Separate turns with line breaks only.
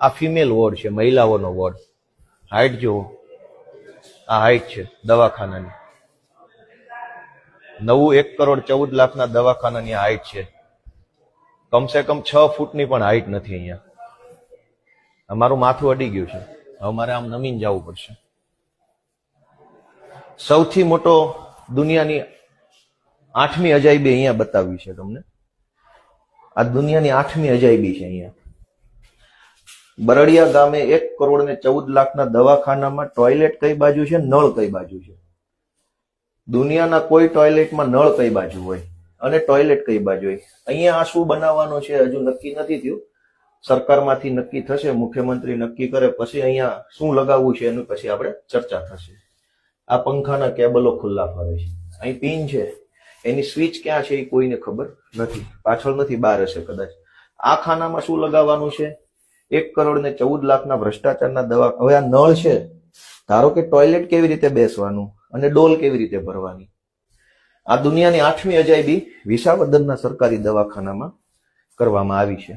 આ female ward છે, મહિલાઓનો વોર્ડ. હાઈટ જુઓ, આ હાઈટ છે દવાખાનાની. નવું 1,14,00,000 દવાખાનાની હાઈટ છે. કમસે કમ 6 ફૂટની પણ હાઈટ નથી અહીંયા. અમારું માથું અડી ગયું છે, હવે મારે આમ નમીન જવું પડશે. સૌથી મોટો દુનિયાની 8મી અજાયબી અહીંયા બતાવી છે તમને. આ દુનિયાની 8મી અજાયબી છે અહીંયા. બરડિયા ગામે 1,14,00,000 દવાખાનામાં ટોયલેટ કઈ બાજુ છે, નળ કઈ બાજુ છે? દુનિયાના કોઈ ટોયલેટમાં નળ કઈ બાજુ હોય અને ટોયલેટ કઈ બાજુ હોય? અહીંયા આ શું બનાવવાનું છે હજુ નક્કી નથી થયું. સરકારમાંથી નક્કી થશે, મુખ્યમંત્રી નક્કી કરે પછી અહીંયા શું લગાવવું છે એનું પછી આપણે ચર્ચા થશે. આ પંખાના કેબલો ખુલ્લા ફરે છે. અહીં પિન છે, એની સ્વિચ ક્યાં છે એ કોઈને ખબર નથી. પાછળ નથી, બહાર હશે કદાચ. આ ખાનામાં શું લગાવવાનું છે? 1,14,00,000 ભ્રષ્ટાચારના દવા. હવે આ નળ છે, ધારો કે ટોયલેટ કેવી રીતે બેસવાનું અને ડોલ કેવી રીતે ભરવાની? આ દુનિયાની 8મી અજાયબી વિસાવદરના સરકારી દવાખાનામાં કરવામાં આવી છે.